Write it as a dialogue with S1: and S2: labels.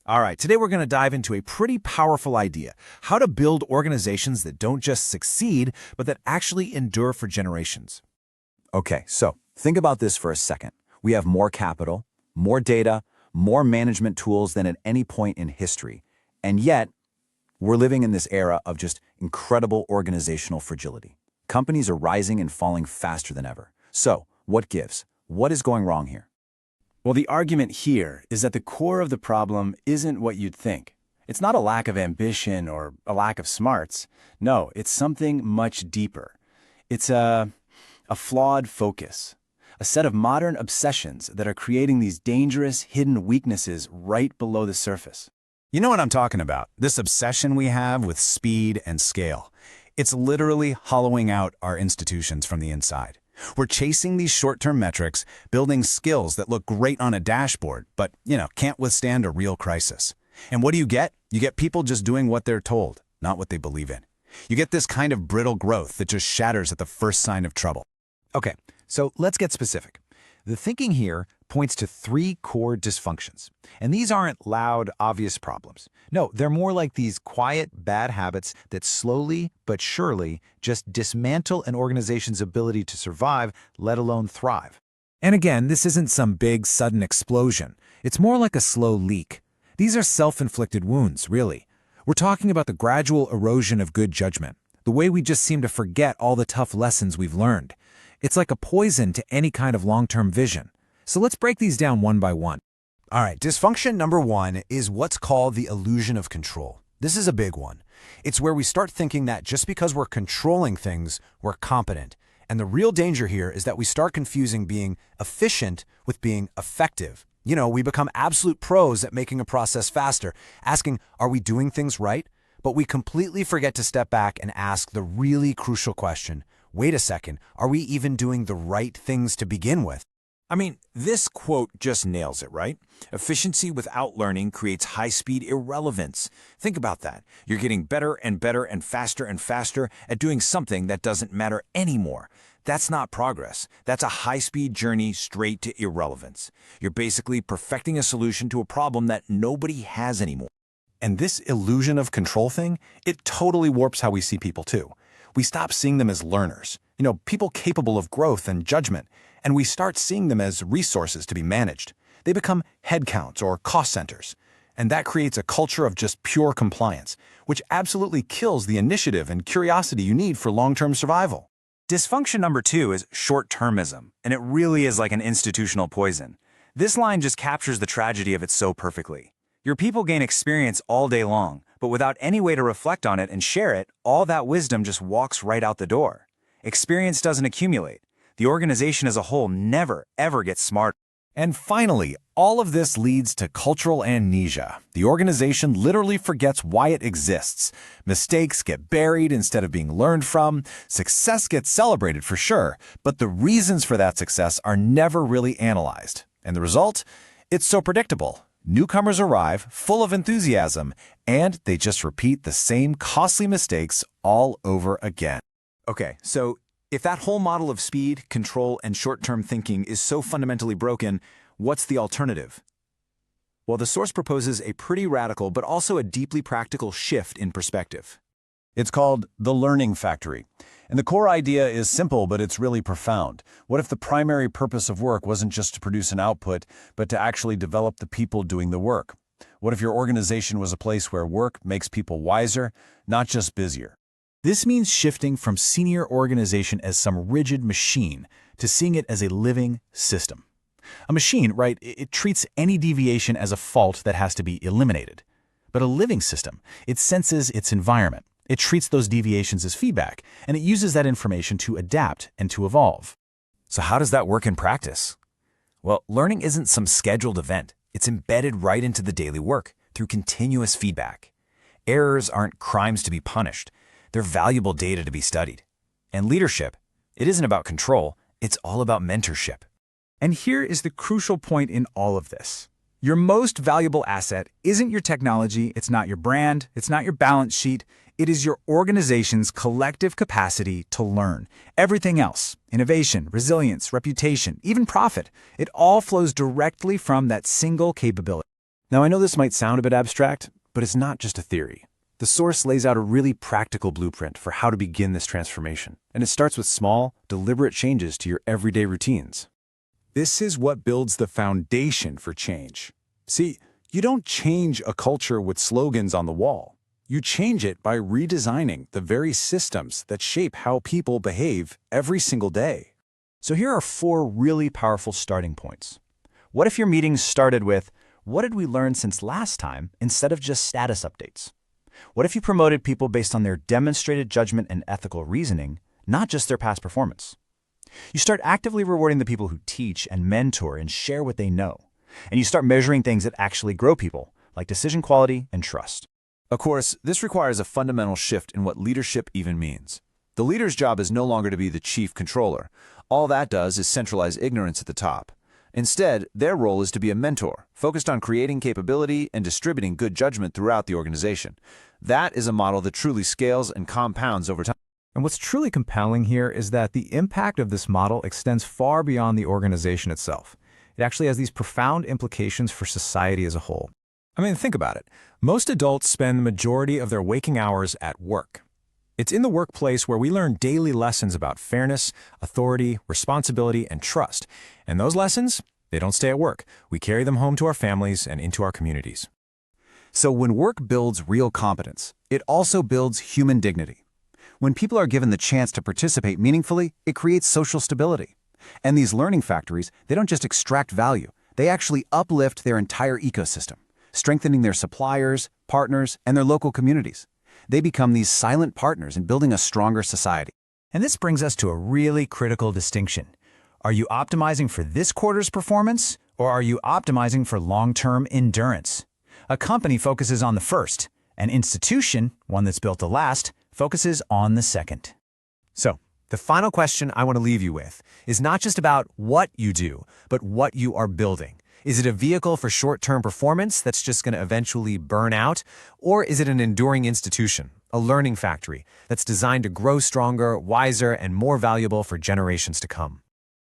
S1: All right, today we're going to dive into a pretty powerful idea, how to build organizations that don't just succeed, but that actually endure for generations.
S2: Okay, so think about this for a second. We have more capital, more data, more management tools than at any point in history. And yet, we're living in this era of just incredible organizational fragility. Companies are rising and falling faster than ever. So, what gives? What is going wrong here?
S3: Well, the argument here is that the core of the problem isn't what you'd think. It's not a lack of ambition or a lack of smarts. No, it's something much deeper. It's a flawed focus, a set of modern obsessions that are creating these dangerous hidden weaknesses right below the surface.
S1: You know what I'm talking about, this obsession we have with speed and scale. It's literally hollowing out our institutions from the inside. We're chasing these short-term metrics, building skills that look great on a dashboard, but, can't withstand a real crisis. And what do you get? You get people just doing what they're told, not what they believe in. You get this kind of brittle growth that just shatters at the first sign of trouble.
S4: Okay, so let's get specific. The thinking here points to three core dysfunctions. And these aren't loud, obvious problems. No, they're more like these quiet, bad habits that slowly but surely just dismantle an organization's ability to survive, let alone thrive.
S1: And again, this isn't some big, sudden explosion. It's more like a slow leak. These are self-inflicted wounds, really. We're talking about the gradual erosion of good judgment, the way we just seem to forget all the tough lessons we've learned. It's like a poison to any kind of long-term vision. So let's break these down one by one.
S5: All right, dysfunction number one is what's called the illusion of control. This is a big one. It's where we start thinking that just because we're controlling things, we're competent. And the real danger here is that we start confusing being efficient with being effective. We become absolute pros at making a process faster, asking, are we doing things right? But we completely forget to step back and ask the really crucial question, wait a second, are we even doing the right things to begin with?
S1: I mean, this quote just nails it, right? Efficiency without learning creates high-speed irrelevance. Think about that. You're getting better and better and faster at doing something that doesn't matter anymore. That's not progress. That's a high-speed journey straight to irrelevance. You're basically perfecting a solution to a problem that nobody has anymore.
S6: And this illusion of control thing, it totally warps how we see people too. We stop seeing them as learners, people capable of growth and judgment, and we start seeing them as resources to be managed. They become headcounts or cost centers, and that creates a culture of just pure compliance, which absolutely kills the initiative and curiosity you need for long-term survival.
S3: Dysfunction number two is short-termism, and it really is like an institutional poison. This line just captures the tragedy of it so perfectly. Your people gain experience all day long, but without any way to reflect on it and share it, all that wisdom just walks right out the door. Experience doesn't accumulate. The organization as a whole never, ever gets smarter.
S1: And finally, all of this leads to cultural amnesia. The organization literally forgets why it exists. Mistakes get buried instead of being learned from. Success gets celebrated for sure, but the reasons for that success are never really analyzed. And the result? It's so predictable. Newcomers arrive, full of enthusiasm, and they just repeat the same costly mistakes all over again.
S2: Okay, so if that whole model of speed, control, and short-term thinking is so fundamentally broken, what's the alternative? Well, the source proposes a pretty radical but also a deeply practical shift in perspective.
S6: It's called the learning factory. And the core idea is simple, but it's really profound. What if the primary purpose of work wasn't just to produce an output, but to actually develop the people doing the work? What if your organization was a place where work makes people wiser, not just busier?
S4: This means shifting from seeing your organization as some rigid machine to seeing it as a living system. A machine, right, it treats any deviation as a fault that has to be eliminated. But a living system, it senses its environment. It treats those deviations as feedback, and it uses that information to adapt and to evolve.
S1: So how does that work in practice? Well, learning isn't some scheduled event. It's embedded right into the daily work through continuous feedback. Errors aren't crimes to be punished. They're valuable data to be studied. And leadership, it isn't about control, it's all about mentorship.
S7: And here is the crucial point in all of this. Your most valuable asset isn't your technology, it's not your brand, it's not your balance sheet, it is your organization's collective capacity to learn. Everything else, innovation, resilience, reputation, even profit, it all flows directly from that single capability.
S1: Now, I know this might sound a bit abstract, but it's not just a theory. The source lays out a really practical blueprint for how to begin this transformation, and it starts with small, deliberate changes to your everyday routines.
S6: This is what builds the foundation for change. See, you don't change a culture with slogans on the wall. You change it by redesigning the very systems that shape how people behave every single day.
S2: So here are 4 really powerful starting points. What if your meetings started with, what did we learn since last time, instead of just status updates? What if you promoted people based on their demonstrated judgment and ethical reasoning, not just their past performance? You start actively rewarding the people who teach and mentor and share what they know. And you start measuring things that actually grow people, like decision quality and trust.
S1: Of course, this requires a fundamental shift in what leadership even means. The leader's job is no longer to be the chief controller. All that does is centralize ignorance at the top. Instead, their role is to be a mentor, focused on creating capability and distributing good judgment throughout the organization. That is a model that truly scales and compounds over time.
S5: And what's truly compelling here is that the impact of this model extends far beyond the organization itself. It actually has these profound implications for society as a whole.
S6: I mean, think about it. Most adults spend the majority of their waking hours at work. It's in the workplace where we learn daily lessons about fairness, authority, responsibility, and trust. And those lessons, they don't stay at work. We carry them home to our families and into our communities.
S1: So when work builds real competence, it also builds human dignity. When people are given the chance to participate meaningfully, it creates social stability. And these learning factories, they don't just extract value, they actually uplift their entire ecosystem, strengthening their suppliers, partners, and their local communities. They become these silent partners in building a stronger society.
S7: And this brings us to a really critical distinction. Are you optimizing for this quarter's performance, or are you optimizing for long-term endurance? A company focuses on the first. An institution, one that's built to last, focuses on the second.
S5: So, the final question I want to leave you with is not just about what you do, but what you are building. Is it a vehicle for short-term performance that's just going to eventually burn out? Or is it an enduring institution, a learning factory that's designed to grow stronger, wiser, and more valuable for generations to come?